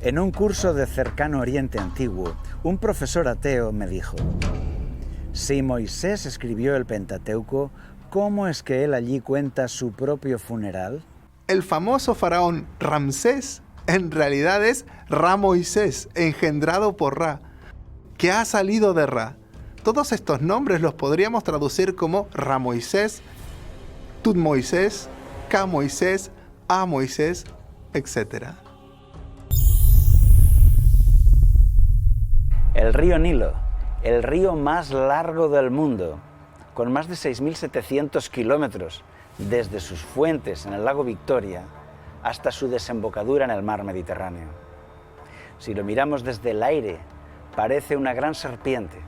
En un curso de Cercano Oriente Antiguo, un profesor ateo me dijo: si Moisés escribió el Pentateuco, ¿cómo es que él allí cuenta su propio funeral? El famoso faraón Ramsés en realidad es Ra-Moisés, engendrado por Ra, que ha salido de Ra. Todos estos nombres los podríamos traducir como Ra-Moisés, Tut-Moisés, Ka-Moisés, A-Moisés, etc. El río Nilo, el río más largo del mundo, con más de 6.700 kilómetros, desde sus fuentes en el lago Victoria hasta su desembocadura en el mar Mediterráneo. Si lo miramos desde el aire, parece una gran serpiente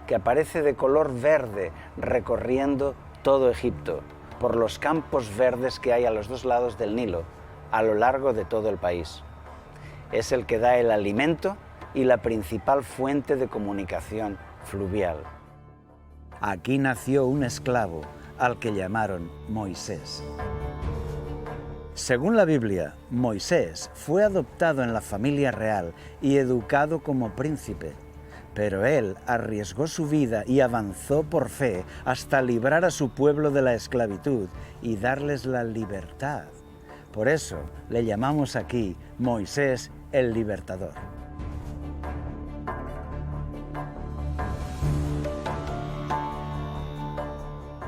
que aparece de color verde recorriendo todo Egipto, por los campos verdes que hay a los dos lados del Nilo, a lo largo de todo el país. Es el que da el alimento y la principal fuente de comunicación fluvial. Aquí nació un esclavo al que llamaron Moisés. Según la Biblia, Moisés fue adoptado en la familia real y educado como príncipe, pero él arriesgó su vida y avanzó por fe hasta librar a su pueblo de la esclavitud y darles la libertad. Por eso le llamamos aquí Moisés el Libertador.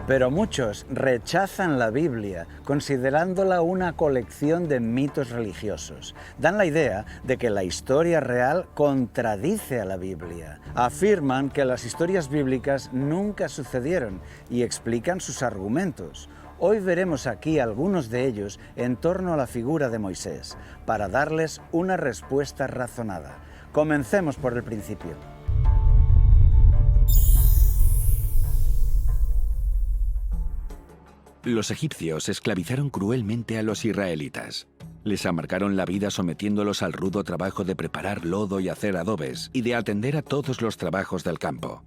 Pero muchos rechazan la Biblia, considerándola una colección de mitos religiosos. Dan la idea de que la historia real contradice a la Biblia. Afirman que las historias bíblicas nunca sucedieron y explican sus argumentos. Hoy veremos aquí algunos de ellos en torno a la figura de Moisés, para darles una respuesta razonada. Comencemos por el principio. Los egipcios esclavizaron cruelmente a los israelitas. Les amargaron la vida sometiéndolos al rudo trabajo de preparar lodo y hacer adobes, y de atender a todos los trabajos del campo.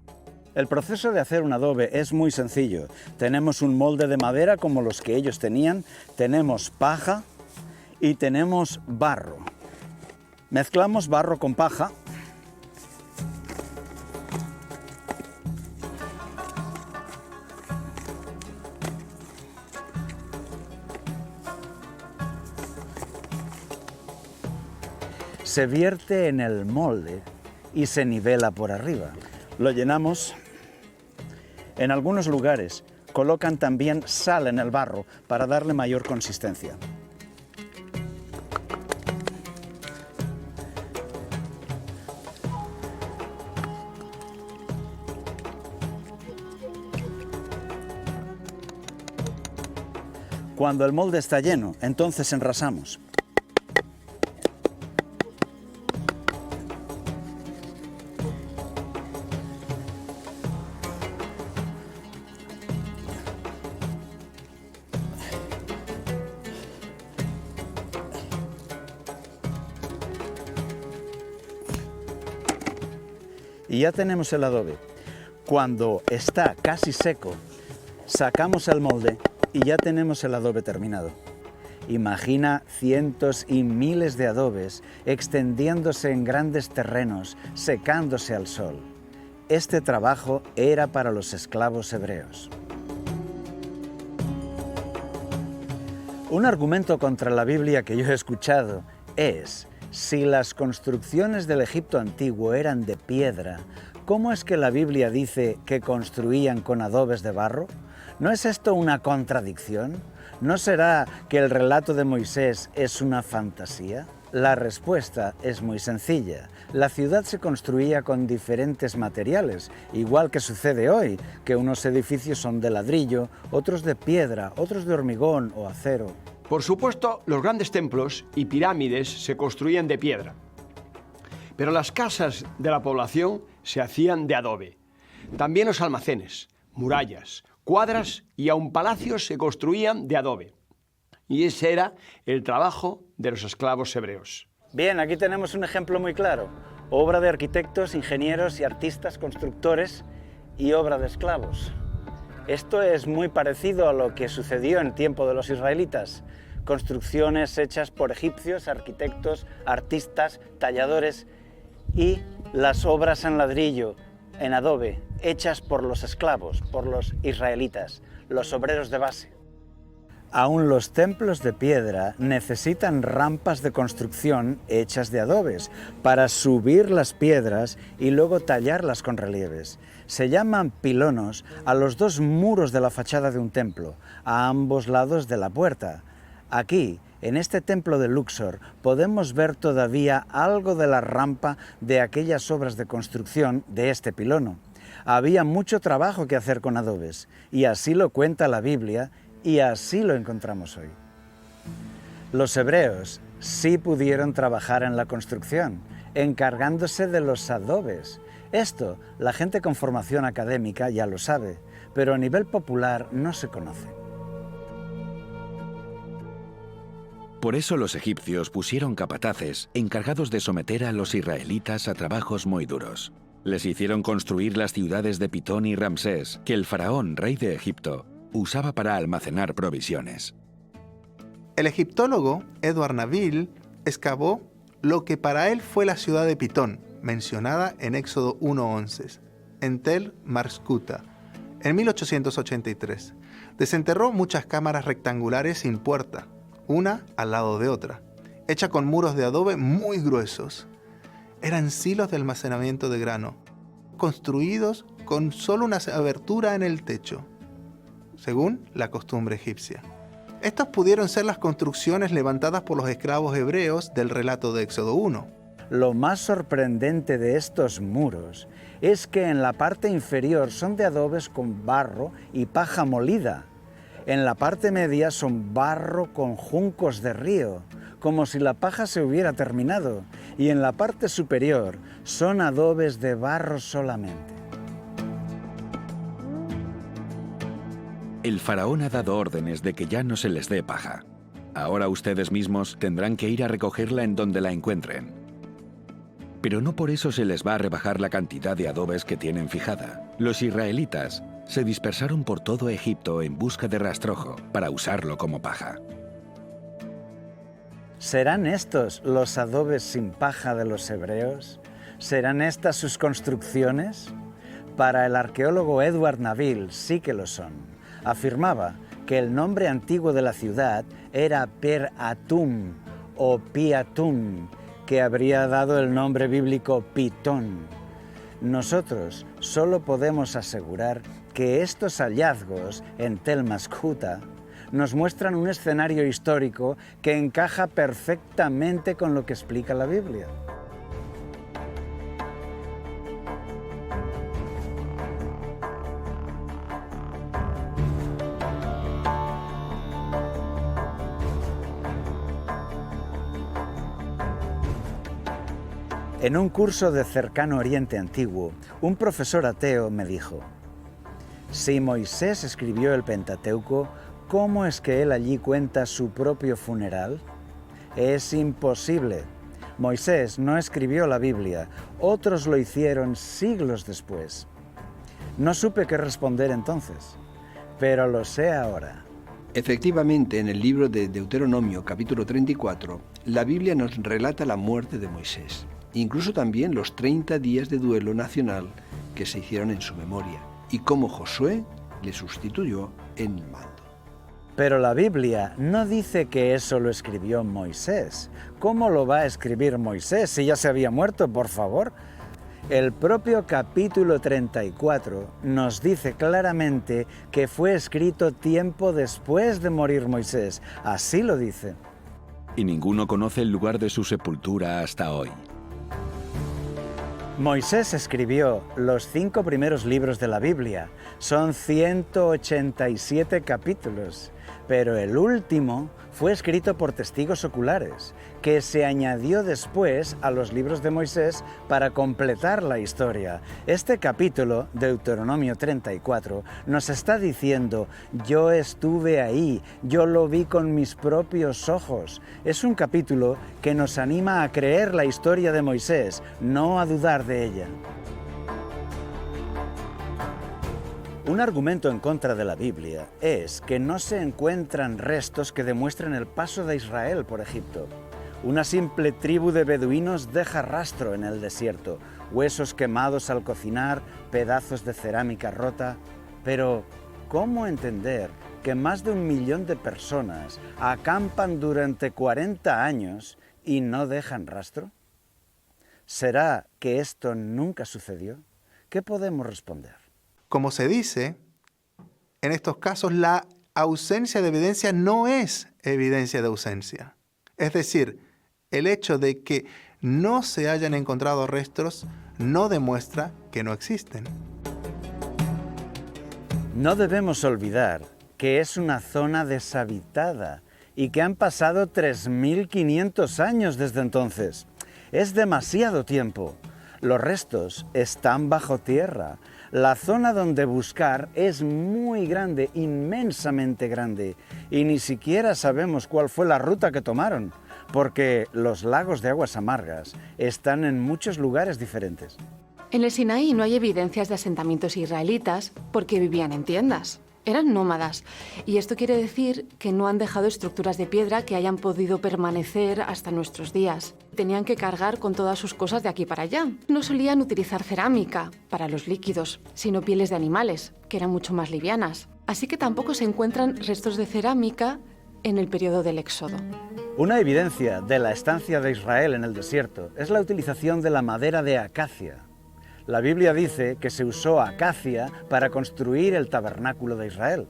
El proceso de hacer un adobe es muy sencillo. Tenemos un molde de madera como los que ellos tenían, tenemos paja y tenemos barro. Mezclamos barro con paja. Se vierte en el molde y se nivela por arriba. Lo llenamos. En algunos lugares colocan también sal en el barro para darle mayor consistencia. Cuando el molde está lleno, entonces enrasamos. Y ya tenemos el adobe. Cuando está casi seco, sacamos el molde y ya tenemos el adobe terminado. Imagina cientos y miles de adobes extendiéndose en grandes terrenos, secándose al sol. Este trabajo era para los esclavos hebreos. Un argumento contra la Biblia que yo he escuchado es: si las construcciones del Egipto antiguo eran de piedra, ¿cómo es que la Biblia dice que construían con adobes de barro? ¿No es esto una contradicción? ¿No será que el relato de Moisés es una fantasía? La respuesta es muy sencilla. La ciudad se construía con diferentes materiales, igual que sucede hoy, que unos edificios son de ladrillo, otros de piedra, otros de hormigón o acero. Por supuesto, los grandes templos y pirámides se construían de piedra, pero las casas de la población se hacían de adobe. También los almacenes, murallas, cuadras y aun palacios se construían de adobe. Y ese era el trabajo de los esclavos hebreos. Bien, aquí tenemos un ejemplo muy claro. Obra de arquitectos, ingenieros y artistas constructores y obra de esclavos. Esto es muy parecido a lo que sucedió en tiempo de los israelitas. construcciones hechas por egipcios, arquitectos, artistas, talladores, y las obras en ladrillo, en adobe, hechas por los esclavos, por los israelitas, los obreros de base. Aún los templos de piedra necesitan rampas de construcción hechas de adobes para subir las piedras y luego tallarlas con relieves. Se llaman pilonos a los dos muros de la fachada de un templo, a ambos lados de la puerta. Aquí, en este templo de Luxor, podemos ver todavía algo de la rampa de aquellas obras de construcción de este pilono. Había mucho trabajo que hacer con adobes, y así lo cuenta la Biblia, y así lo encontramos hoy. Los hebreos sí pudieron trabajar en la construcción, encargándose de los adobes. Esto, la gente con formación académica ya lo sabe, pero a nivel popular no se conoce. Por eso los egipcios pusieron capataces encargados de someter a los israelitas a trabajos muy duros. Les hicieron construir las ciudades de Pitón y Ramsés, que el faraón, rey de Egipto, usaba para almacenar provisiones. El egiptólogo Edward Naville excavó lo que para él fue la ciudad de Pitón, mencionada en Éxodo 1:11, en Tel Marscuta, en 1883. Desenterró muchas cámaras rectangulares sin puerta, una al lado de otra, hecha con muros de adobe muy gruesos. Eran silos de almacenamiento de grano, construidos con solo una abertura en el techo, según la costumbre egipcia. Estas pudieron ser las construcciones levantadas por los esclavos hebreos del relato de Éxodo 1. Lo más sorprendente de estos muros es que en la parte inferior son de adobes con barro y paja molida. En la parte media son barro con juncos de río, como si la paja se hubiera terminado, y en la parte superior son adobes de barro solamente. El faraón ha dado órdenes de que ya no se les dé paja. Ahora ustedes mismos tendrán que ir a recogerla en donde la encuentren. Pero no por eso se les va a rebajar la cantidad de adobes que tienen fijada. Los israelitas se dispersaron por todo Egipto en busca de rastrojo para usarlo como paja. ¿Serán estos los adobes sin paja de los hebreos? ¿Serán estas sus construcciones? Para el arqueólogo Edward Naville sí que lo son. Afirmaba que el nombre antiguo de la ciudad era Per Atum o Piatum, que habría dado el nombre bíblico Pitón. Nosotros solo podemos asegurar que estos hallazgos en Tel Marscuta nos muestran un escenario histórico que encaja perfectamente con lo que explica la Biblia. En un curso de Cercano Oriente Antiguo, un profesor ateo me dijo: si Moisés escribió el Pentateuco, ¿cómo es que él allí cuenta su propio funeral? Es imposible. Moisés no escribió la Biblia, otros lo hicieron siglos después. No supe qué responder entonces, pero lo sé ahora. Efectivamente, en el libro de Deuteronomio, capítulo 34, la Biblia nos relata la muerte de Moisés. Incluso también los 30 días de duelo nacional que se hicieron en su memoria, y cómo Josué le sustituyó en el mando. Pero la Biblia no dice que eso lo escribió Moisés. ¿Cómo lo va a escribir Moisés si ya se había muerto, por favor? El propio capítulo 34 nos dice claramente que fue escrito tiempo después de morir Moisés. Así lo dice. Y ninguno conoce el lugar de su sepultura hasta hoy. Moisés escribió los 5 primeros libros de la Biblia. Son 187 capítulos, pero el último fue escrito por testigos oculares, que se añadió después a los libros de Moisés para completar la historia. Este capítulo, Deuteronomio 34, nos está diciendo: yo estuve ahí, yo lo vi con mis propios ojos. Es un capítulo que nos anima a creer la historia de Moisés, no a dudar de ella. Un argumento en contra de la Biblia es que no se encuentran restos que demuestren el paso de Israel por Egipto. Una simple tribu de beduinos deja rastro en el desierto, huesos quemados al cocinar, pedazos de cerámica rota. Pero, ¿cómo entender que más de 1 millón de personas acampan durante 40 años y no dejan rastro? ¿Será que esto nunca sucedió? ¿Qué podemos responder? Como se dice, en estos casos la ausencia de evidencia no es evidencia de ausencia. Es decir, el hecho de que no se hayan encontrado restos no demuestra que no existen. No debemos olvidar que es una zona deshabitada y que han pasado 3.500 años desde entonces. Es demasiado tiempo. Los restos están bajo tierra. La zona donde buscar es muy grande, inmensamente grande, y ni siquiera sabemos cuál fue la ruta que tomaron, porque los lagos de aguas amargas están en muchos lugares diferentes. En el Sinaí no hay evidencias de asentamientos israelitas porque vivían en tiendas. Eran nómadas, y esto quiere decir que no han dejado estructuras de piedra que hayan podido permanecer hasta nuestros días. Tenían que cargar con todas sus cosas de aquí para allá. No solían utilizar cerámica para los líquidos, sino pieles de animales, que eran mucho más livianas. Así que tampoco se encuentran restos de cerámica en el periodo del Éxodo. Una evidencia de la estancia de Israel en el desierto es la utilización de la madera de acacia. La Biblia dice que se usó acacia para construir el tabernáculo de Israel.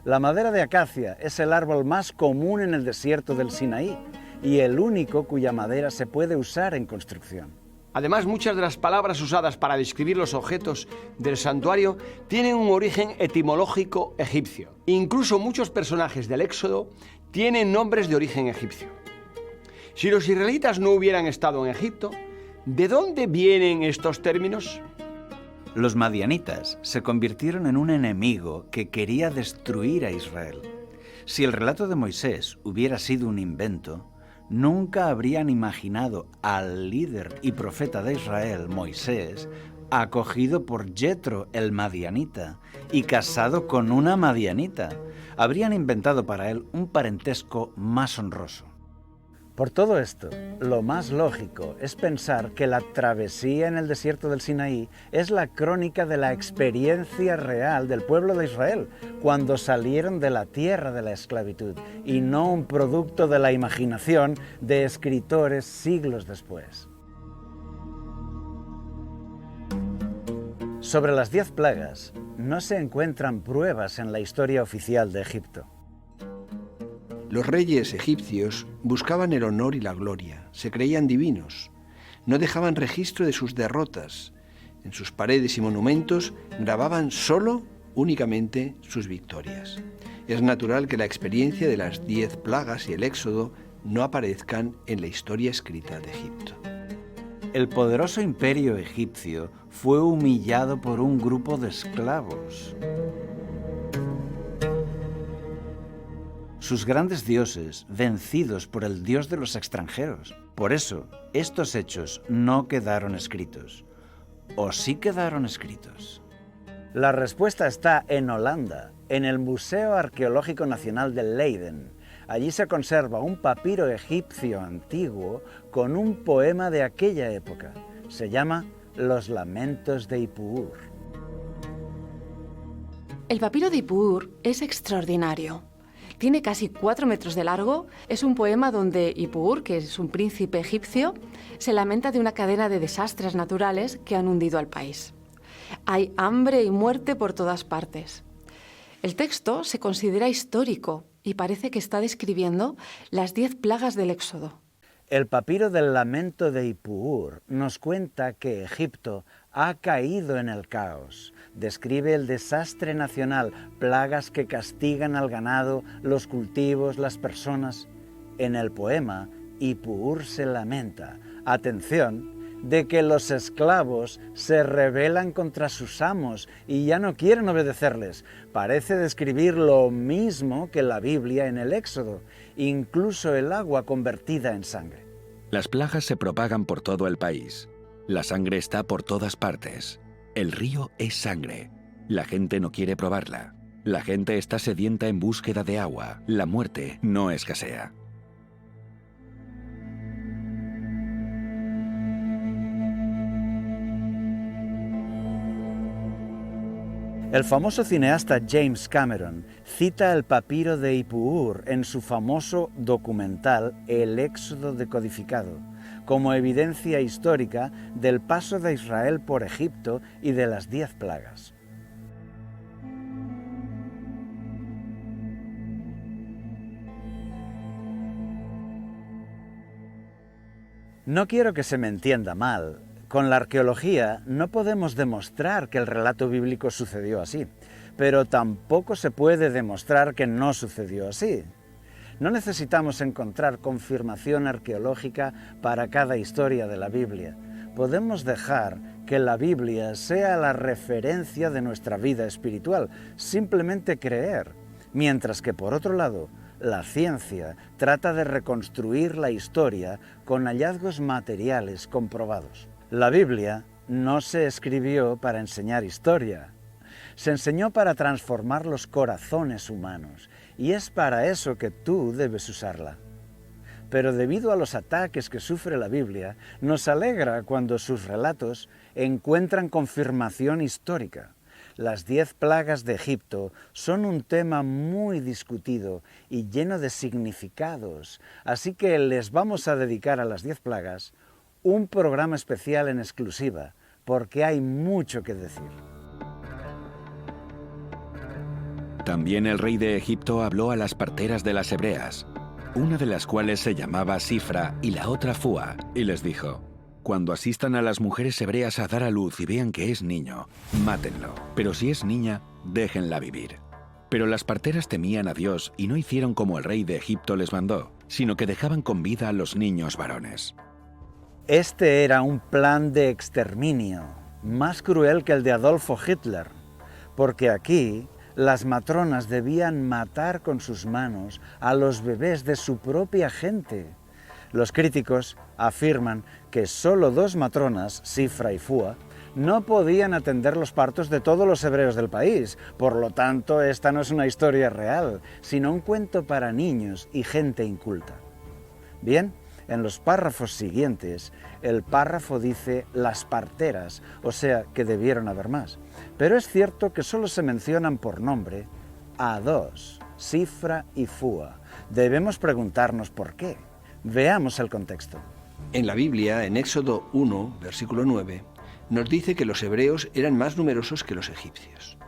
La madera de acacia es el árbol más común en el desierto del Sinaí y el único cuya madera se puede usar en construcción. Además, muchas de las palabras usadas para describir los objetos del santuario tienen un origen etimológico egipcio. Incluso muchos personajes del Éxodo tienen nombres de origen egipcio. Si los israelitas no hubieran estado en Egipto, ¿de dónde vienen estos términos? Los madianitas se convirtieron en un enemigo que quería destruir a Israel. Si el relato de Moisés hubiera sido un invento, nunca habrían imaginado al líder y profeta de Israel, Moisés, acogido por Jetro, el madianita, y casado con una madianita. Habrían inventado para él un parentesco más honroso. Por todo esto, lo más lógico es pensar que la travesía en el desierto del Sinaí es la crónica de la experiencia real del pueblo de Israel cuando salieron de la tierra de la esclavitud y no un producto de la imaginación de escritores siglos después. Sobre las 10 plagas, no se encuentran pruebas en la historia oficial de Egipto. Los reyes egipcios buscaban el honor y la gloria, se creían divinos, no dejaban registro de sus derrotas. En sus paredes y monumentos grababan únicamente sus victorias. Es natural que la experiencia de las 10 plagas y el Éxodo no aparezcan en la historia escrita de Egipto. El poderoso imperio egipcio fue humillado por un grupo de esclavos. Sus grandes dioses vencidos por el dios de los extranjeros. Por eso, estos hechos no quedaron escritos. ¿O sí quedaron escritos? La respuesta está en Holanda, en el Museo Arqueológico Nacional de Leiden. Allí se conserva un papiro egipcio antiguo con un poema de aquella época. Se llama Los Lamentos de Ipuur. El papiro de Ipuur es extraordinario. Tiene casi 4 metros de largo. Es un poema donde Ipuur, que es un príncipe egipcio, se lamenta de una cadena de desastres naturales que han hundido al país. Hay hambre y muerte por todas partes. El texto se considera histórico y parece que está describiendo las 10 plagas del Éxodo. El papiro del lamento de Ipuur nos cuenta que Egipto ha caído en el caos. Describe el desastre nacional, plagas que castigan al ganado, los cultivos, las personas. En el poema, Ipuur se lamenta, atención, de que los esclavos se rebelan contra sus amos y ya no quieren obedecerles. Parece describir lo mismo que la Biblia en el Éxodo, incluso el agua convertida en sangre. Las plagas se propagan por todo el país. La sangre está por todas partes. El río es sangre. La gente no quiere probarla. La gente está sedienta en búsqueda de agua. La muerte no escasea. El famoso cineasta James Cameron cita el papiro de Ipuur en su famoso documental El Éxodo decodificado, como evidencia histórica del paso de Israel por Egipto y de las 10 plagas. No quiero que se me entienda mal. Con la arqueología no podemos demostrar que el relato bíblico sucedió así, pero tampoco se puede demostrar que no sucedió así. No necesitamos encontrar confirmación arqueológica para cada historia de la Biblia. Podemos dejar que la Biblia sea la referencia de nuestra vida espiritual, simplemente creer, mientras que por otro lado, la ciencia trata de reconstruir la historia con hallazgos materiales comprobados. La Biblia no se escribió para enseñar historia, se enseñó para transformar los corazones humanos, y es para eso que tú debes usarla. Pero debido a los ataques que sufre la Biblia, nos alegra cuando sus relatos encuentran confirmación histórica. Las 10 plagas de Egipto son un tema muy discutido y lleno de significados, así que les vamos a dedicar a las 10 plagas un programa especial en exclusiva, porque hay mucho que decir. También el rey de Egipto habló a las parteras de las hebreas, una de las cuales se llamaba Sifra y la otra Fúa, y les dijo: cuando asistan a las mujeres hebreas a dar a luz y vean que es niño, mátenlo, pero si es niña, déjenla vivir. Pero las parteras temían a Dios y no hicieron como el rey de Egipto les mandó, sino que dejaban con vida a los niños varones. Este era un plan de exterminio, más cruel que el de Adolfo Hitler, porque aquí las matronas debían matar con sus manos a los bebés de su propia gente. Los críticos afirman que solo 2 matronas, Sifra y Fúa, no podían atender los partos de todos los hebreos del país. Por lo tanto, esta no es una historia real, sino un cuento para niños y gente inculta. Bien, en los párrafos siguientes, el párrafo dice las parteras, o sea que debieron haber más. Pero es cierto que solo se mencionan por nombre a 2, Sifra y Fúa. Debemos preguntarnos por qué. Veamos el contexto. En la Biblia, en Éxodo 1, versículo 9, nos dice que los hebreos eran más numerosos que los egipcios.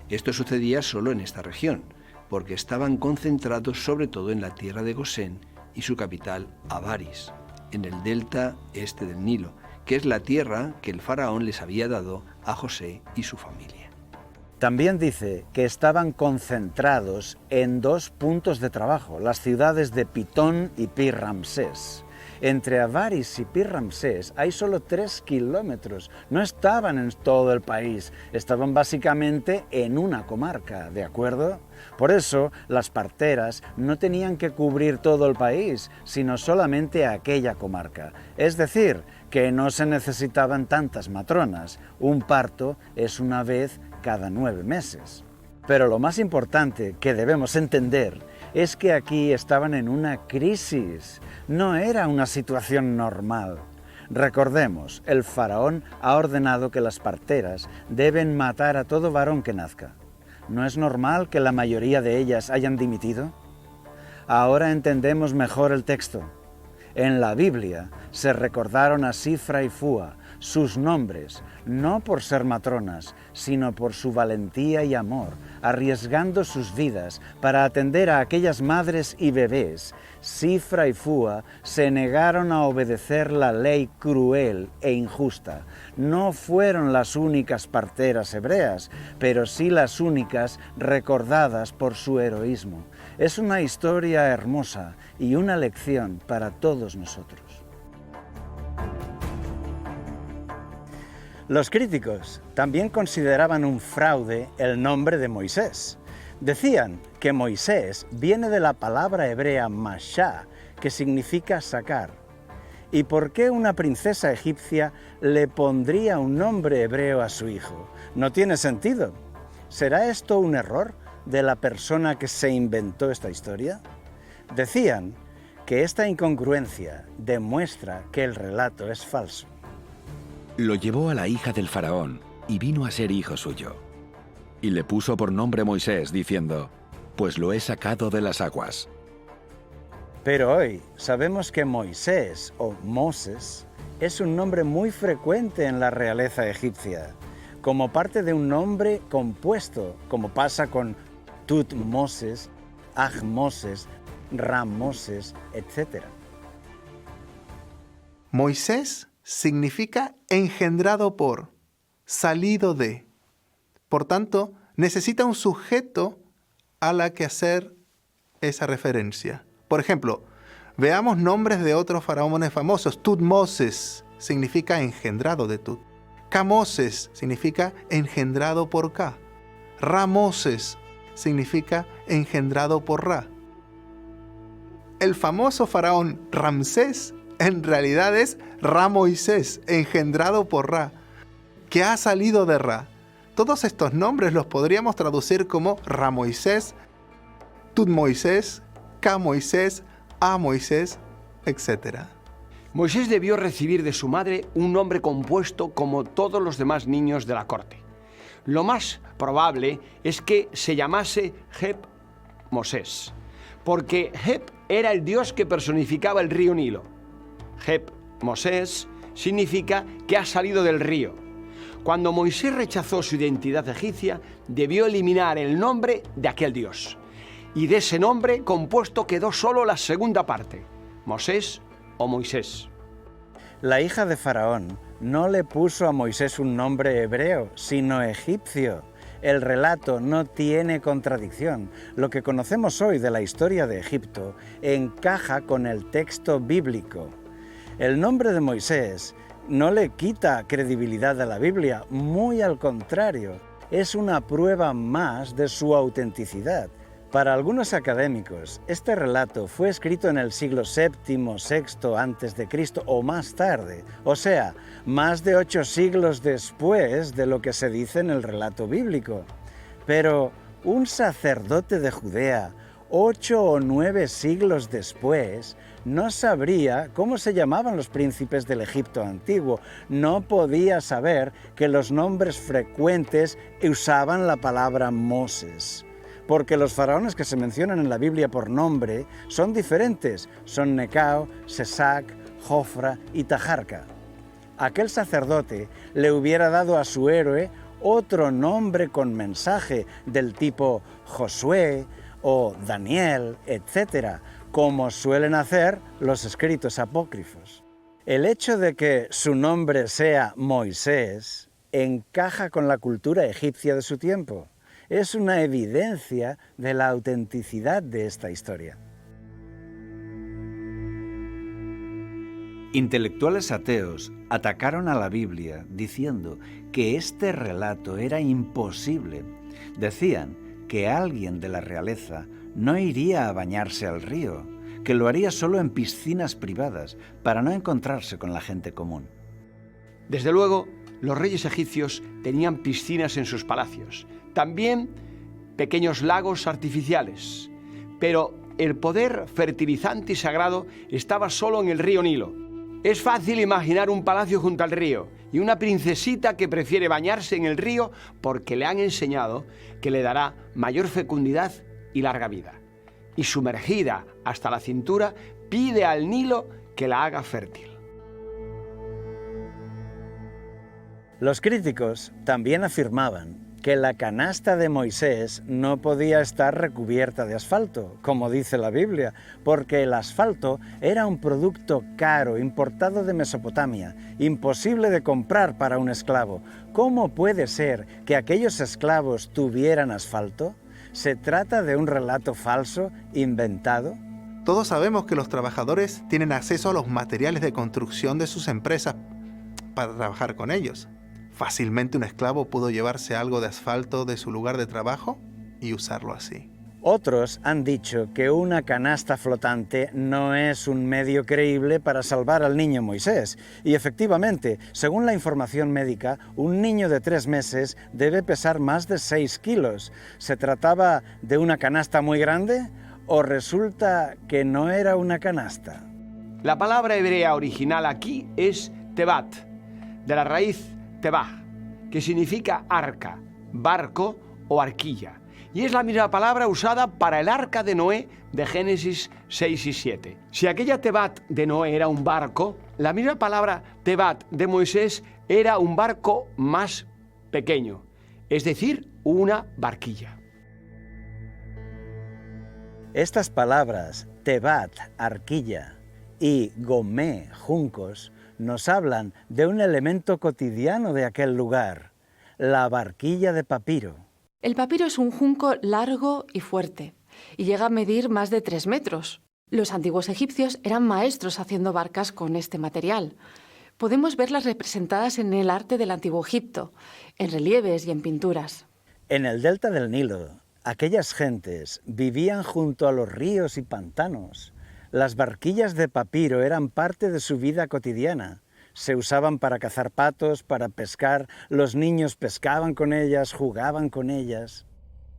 Esto sucedía solo en esta región, porque estaban concentrados sobre todo en la tierra de Gosén y su capital, Avaris, en el delta este del Nilo, que es la tierra que el faraón les había dado a José y su familia. También dice que estaban concentrados en 2 puntos de trabajo, las ciudades de Pitón y Pi-Ramsés. Entre Avaris y Pi-Ramsés hay solo 3 kilómetros, no estaban en todo el país, estaban básicamente en una comarca, ¿de acuerdo? Por eso las parteras no tenían que cubrir todo el país, sino solamente aquella comarca. Es decir, que no se necesitaban tantas matronas, un parto es una vez cada 9 meses. Pero lo más importante que debemos entender es que aquí estaban en una crisis, no era una situación normal. Recordemos, el faraón ha ordenado que las parteras deben matar a todo varón que nazca. ¿No es normal que la mayoría de ellas hayan dimitido? Ahora entendemos mejor el texto. En la Biblia se recordaron a Sifra y Fúa, sus nombres, no por ser matronas, sino por su valentía y amor, arriesgando sus vidas para atender a aquellas madres y bebés. Sifra y Fúa se negaron a obedecer la ley cruel e injusta. No fueron las únicas parteras hebreas, pero sí las únicas recordadas por su heroísmo. Es una historia hermosa y una lección para todos nosotros. Los críticos también consideraban un fraude el nombre de Moisés. Decían que Moisés viene de la palabra hebrea mashá, que significa sacar. ¿Y por qué una princesa egipcia le pondría un nombre hebreo a su hijo? No tiene sentido. ¿Será esto un error de la persona que se inventó esta historia? Decían que esta incongruencia demuestra que el relato es falso. Lo llevó a la hija del faraón y vino a ser hijo suyo. Y le puso por nombre Moisés, diciendo: pues lo he sacado de las aguas. Pero hoy sabemos que Moisés o Moses es un nombre muy frecuente en la realeza egipcia, como parte de un nombre compuesto, como pasa con Tutmoses, Ahmoses, Ramoses, etc. Moisés significa engendrado por, salido de. Por tanto, necesita un sujeto a la que hacer esa referencia. Por ejemplo, veamos nombres de otros faraones famosos. Tutmoses significa engendrado de Tut. Camoses significa engendrado por Ka. Ramoses significa engendrado por Ra. El famoso faraón Ramsés en realidad es Ramoisés, engendrado por Ra, que ha salido de Ra. Todos estos nombres los podríamos traducir como Ramoisés, Tutmoisés, Camoisés, Amoisés, etc. Moisés debió recibir de su madre un nombre compuesto como todos los demás niños de la corte. Lo más probable es que se llamase Heb-Mosés, porque Heb era el dios que personificaba el río Nilo. Heb-Mosés significa que ha salido del río. Cuando Moisés rechazó su identidad egipcia, debió eliminar el nombre de aquel dios. Y de ese nombre compuesto quedó solo la segunda parte, Mosés o Moisés. La hija de Faraón no le puso a Moisés un nombre hebreo, sino egipcio. El relato no tiene contradicción. Lo que conocemos hoy de la historia de Egipto encaja con el texto bíblico. El nombre de Moisés no le quita credibilidad a la Biblia, muy al contrario, es una prueba más de su autenticidad. Para algunos académicos, este relato fue escrito en el siglo VII, VI a.C. o más tarde, o sea, más de 8 siglos después de lo que se dice en el relato bíblico. Pero un sacerdote de Judea, 8 o 9 siglos después, no sabría cómo se llamaban los príncipes del Egipto antiguo, no podía saber que los nombres frecuentes usaban la palabra Moses. Porque los faraones que se mencionan en la Biblia por nombre son diferentes, son Necao, Sesac, Jofra y Tajarca. Aquel sacerdote le hubiera dado a su héroe otro nombre con mensaje del tipo Josué o Daniel, etc., como suelen hacer los escritos apócrifos. El hecho de que su nombre sea Moisés encaja con la cultura egipcia de su tiempo. Es una evidencia de la autenticidad de esta historia. Intelectuales ateos atacaron a la Biblia diciendo que este relato era imposible. Decían que alguien de la realeza no iría a bañarse al río, que lo haría solo en piscinas privadas para no encontrarse con la gente común. Desde luego, los reyes egipcios tenían piscinas en sus palacios, también pequeños lagos artificiales, pero el poder fertilizante y sagrado estaba solo en el río Nilo. Es fácil imaginar un palacio junto al río y una princesita que prefiere bañarse en el río porque le han enseñado que le dará mayor fecundidad y larga vida. Y sumergida hasta la cintura, pide al Nilo que la haga fértil. Los críticos también afirmaban que la canasta de Moisés no podía estar recubierta de asfalto, como dice la Biblia, porque el asfalto era un producto caro, importado de Mesopotamia, imposible de comprar para un esclavo. ¿Cómo puede ser que aquellos esclavos tuvieran asfalto? ¿Se trata de un relato falso, inventado? Todos sabemos que los trabajadores tienen acceso a los materiales de construcción de sus empresas para trabajar con ellos. Fácilmente un esclavo pudo llevarse algo de asfalto de su lugar de trabajo y usarlo así. Otros han dicho que una canasta flotante no es un medio creíble para salvar al niño Moisés. Y efectivamente, según la información médica, un niño de 3 meses debe pesar más de 6 kilos. ¿Se trataba de una canasta muy grande o resulta que no era una canasta? La palabra hebrea original aquí es tebat, de la raíz tebah, que significa arca, barco o arquilla. Y es la misma palabra usada para el arca de Noé de Génesis 6 y 7. Si aquella tebat de Noé era un barco, la misma palabra tebat de Moisés era un barco más pequeño, es decir, una barquilla. Estas palabras, tebat, arquilla, y gomé, juncos, nos hablan de un elemento cotidiano de aquel lugar, la barquilla de papiro. El papiro es un junco largo y fuerte, y llega a medir más de 3 metros. Los antiguos egipcios eran maestros haciendo barcas con este material. Podemos verlas representadas en el arte del Antiguo Egipto, en relieves y en pinturas. En el delta del Nilo, aquellas gentes vivían junto a los ríos y pantanos. Las barquillas de papiro eran parte de su vida cotidiana. Se usaban para cazar patos, para pescar, los niños pescaban con ellas, jugaban con ellas.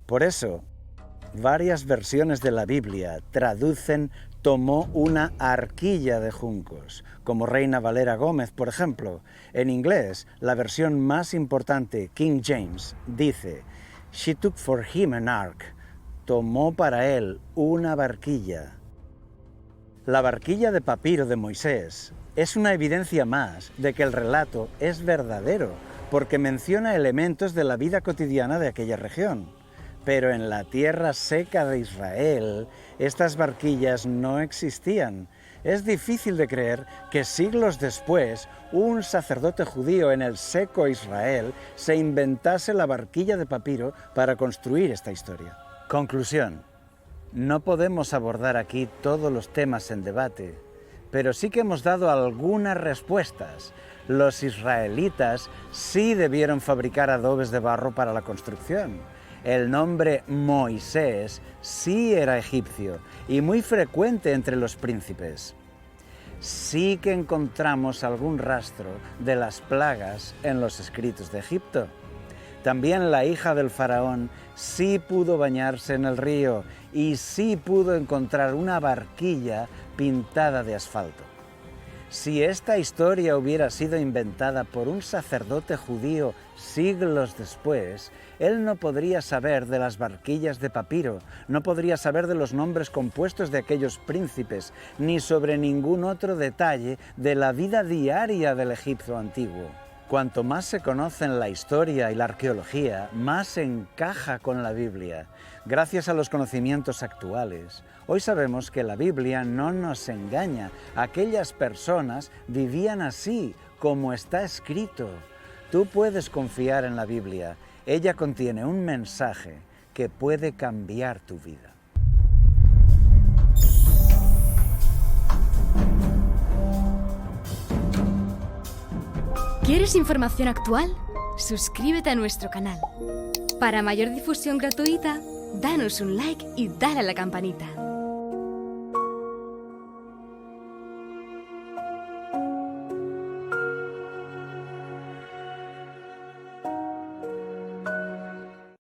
Por eso, varias versiones de la Biblia traducen tomó una arquilla de juncos, como Reina Valera Gómez, por ejemplo. En inglés, la versión más importante, King James, dice, "She took for him an ark", tomó para él una barquilla. La barquilla de papiro de Moisés es una evidencia más de que el relato es verdadero, porque menciona elementos de la vida cotidiana de aquella región. Pero en la tierra seca de Israel, estas barquillas no existían. Es difícil de creer que siglos después, un sacerdote judío en el seco Israel se inventase la barquilla de papiro para construir esta historia. Conclusión. No podemos abordar aquí todos los temas en debate, pero sí que hemos dado algunas respuestas. Los israelitas sí debieron fabricar adobes de barro para la construcción. El nombre Moisés sí era egipcio y muy frecuente entre los príncipes. Sí que encontramos algún rastro de las plagas en los escritos de Egipto. También la hija del faraón sí pudo bañarse en el río y sí pudo encontrar una barquilla pintada de asfalto. Si esta historia hubiera sido inventada por un sacerdote judío siglos después, él no podría saber de las barquillas de papiro, no podría saber de los nombres compuestos de aquellos príncipes, ni sobre ningún otro detalle de la vida diaria del Egipto antiguo. Cuanto más se conocen la historia y la arqueología, más encaja con la Biblia. Gracias a los conocimientos actuales, hoy sabemos que la Biblia no nos engaña. Aquellas personas vivían así, como está escrito. Tú puedes confiar en la Biblia. Ella contiene un mensaje que puede cambiar tu vida. ¿Quieres información actual? Suscríbete a nuestro canal. Para mayor difusión gratuita, danos un like y dale a la campanita.